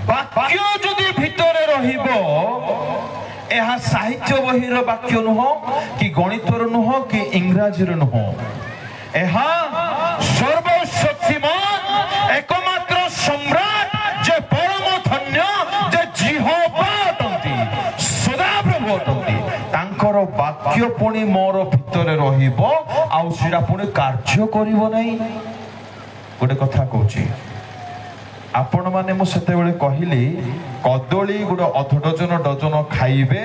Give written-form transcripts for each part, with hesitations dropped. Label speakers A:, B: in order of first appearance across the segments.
A: ବାକ୍ୟ ଯଦି ଭିତରେ ରହିବ ଏହା ସାହିତ୍ୟ ବହିର ବାକ୍ୟ ନୁହଁ କି ଗଣିତର ନୁହଁ କି ଇଂରାଜୀର ନୁହଁ ଏହା ସର୍ବଶକ୍ତିମାନ ଏକମାତ୍ର ସମ୍ରାଟ ଯେ ପରମ ଧନ୍ୟ ଯେ ଜିହୋବା ଅଟନ୍ତି ସଦାପ୍ରଭୁ ଅଟନ୍ତି ତାଙ୍କର ବାକ୍ୟ ପୁଣି ମୋର ଭିତରେ ରହିବ ଆଉ ସେଟା ପୁଣି କାର୍ଯ୍ୟ କରିବ ନାହିଁ ଗୋଟେ କଥା କହୁଛି ଆପଣ ମାନେ ମୁଁ ସେତେବେଳେ କହିଲି କଦଳୀ ଗୋଟେ ଅଧ ଡଜନ ଖାଇବେ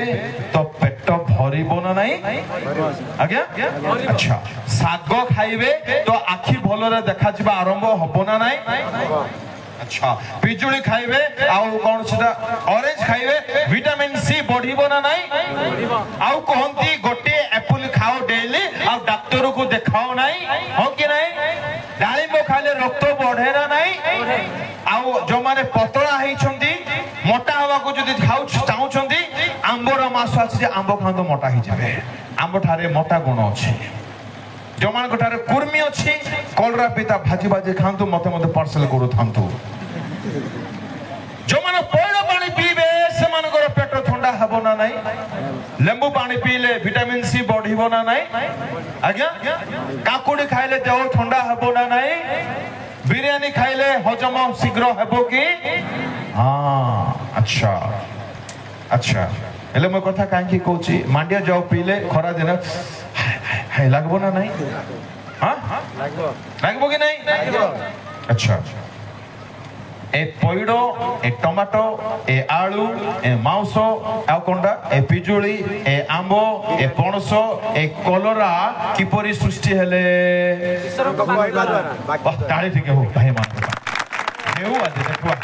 A: ତ ପେଟ ଭରିବ ନା ନାହିଁ ଆଜ୍ଞା ଆଚ୍ଛା ଶାଗ ଖାଇବେ ତ ଆଖି ଭଲରେ ଦେଖାଯିବା ଆରମ୍ଭ ହବ ନା ନାହିଁ अच्छा पिजुली खाइबे आउ कोन सेटा ऑरेंज खाइबे विटामिन सी बढ़िबो ना नाही आउ कहंती गोटे एप्पल खाओ डेली आउ डॉक्टर को देखाओ नाही हो कि नाही डालिंब खाले रक्त बढ़े ना नाही आउ जो माने पतला हेई छंती मोटा हवा को जदी खाउ चाहू छंती आंबर मास आछि आंब खांदो मोटा ही जाबे आंब ठारे मोटा गुण अछि जो मान गोटारे कुर्मी अछि कोलरा पिता भाजी भाजी खांतु मते मते पार्सल करू थांतु जो मान पौड़ पानी पीबे से मानकर पेट ठंडा हबो ना नाही लेंबू पानी पीले विटामिन सी बढ़िबो ना नाही आज्ञा काकुडी खाइले देह ठंडा हबो ना नाही बिरयानी खाइले हजम शीघ्र हबो की हां अच्छा अच्छा एले म कथा कांकी कहूची मांडिया जाओ पीले खरा दिन हाय लागबो ना नाही हां लागबो कि नहीं अच्छा ए पइडो ए टमाटो ए आलू ए मांसो आ कोंडा ए पिजुली ए आंबो ए पणसो ए कलरा किपरि सृष्टि हेले ईश्वर को महिमा द्वारा ताली ठीक हो भाई मान हेउ आज देखवा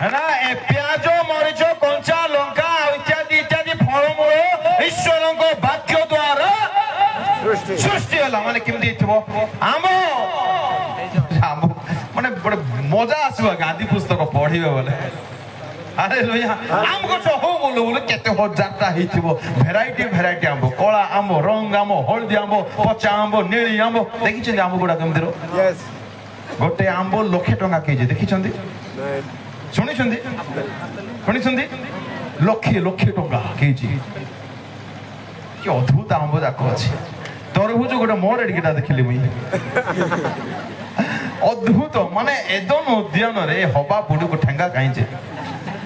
A: है ना ए प्याजो मरीचो कंचा लंका इत्यादि इत्यादि फलमूल ईश्वर को वाक्य द्वारा सृष्टि होला माने केमदी थिबो आंबो आंबो माने बड़े मजा आसबा गांधी पुस्तक पढिबे बोले अरे लोया आम गछ हो बोलो बोले केते हजारटा हिथिबो भेराइटी भेराइटी आंबो कोला आंबो रंग आंबो हळदी आंबो पचा आंबो नीली आंबो देखिछन आंबो गुडा केमदिरो यस गोटे आंबो लक्षे टंका केजी देखिछन सुनी लक्षे लक्षे टंका केजी कि अद्भुत आंबो जाको अछि तरबुज गोटे मोर एडगिटा देखिली मुई अद्भुत माने एदम उद्यान रे हबा बुडी को ठेंगा काई जे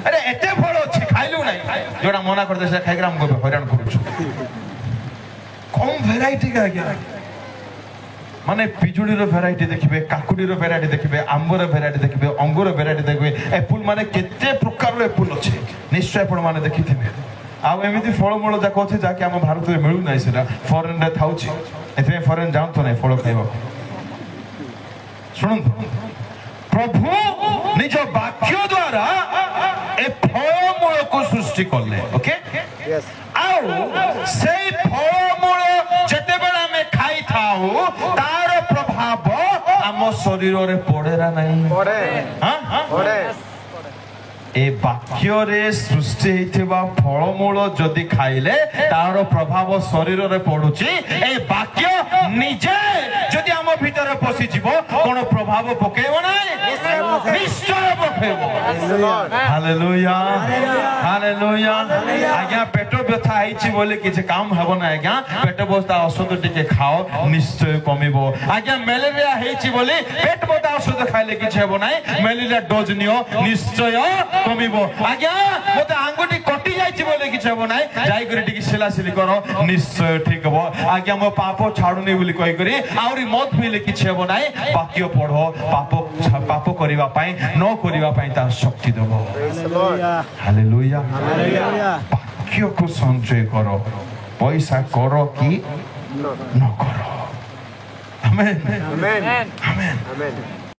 A: अरे एते फल अछि खाइलु नै जोडा मना कर दे से खाइग्रा हम को हैरान करू कम वैरायटी का गया माने पिजुडी रो वैरायटी देखिबे काकुडी रो वैरायटी देखिबे आंबर वैरायटी देखिबे अंगूर वैरायटी देखिबे एप्पल माने केते प्रकार रो एप्पल अछि निश्चय आपण माने देखिथिबे आ एमिति फळमूल जाको अछि जाके हम भारत रे मिलु नै सेटा फॉरेन रे थाउछि एते फॉरेन जाउ तो नै फळ खाइबो सुन प्रभु निज वाक्य द्वारा ए फळमूल को सृष्टि करले ओके यस आउ से फळमूल जते बेला में खाई थाउ तार प्रभाव हम शरीर रे पड़ेरा नहीं पड़े हां पड़े ए वाक्य रे सृष्टि हेथिबा फळमूल जदी खाइले तार प्रभाव शरीर रे पडुची ए वाक्य निजे जदी हम भीतर पसी जीवो कोन प्रभाव पकेबो नाही निश्चय पकेबो हालेलुया हालेलुया आज्ञा पेट व्यथा आइची बोले किछ काम हबो ना आज्ञा पेट बस्ता औषध टिके खाओ निश्चय कमिबो आज्ञा मलेरिया हेची बोले पेट बस्ता औषध खाइले किछ हबो नाही मलेरिया डोज नियो निश्चय कमिबो आज्ञा मते आंगुटी कटि जाइची बोले किछ हबो नाही जाई करी टिके सिलासिली करो निश्चय ठीक हबो आज्ञा मो पाप छाडुनी बोली कहि करी आउरी मत पीले किछ हबो नाही वाक्य पढो पाप करिवा पाई न करिवा पाई ता शक्ति देबो हालेलुया हालेलुया वाक्य को संचय करो पैसा करो कि न करो आमेन आमेन आमेन आमेन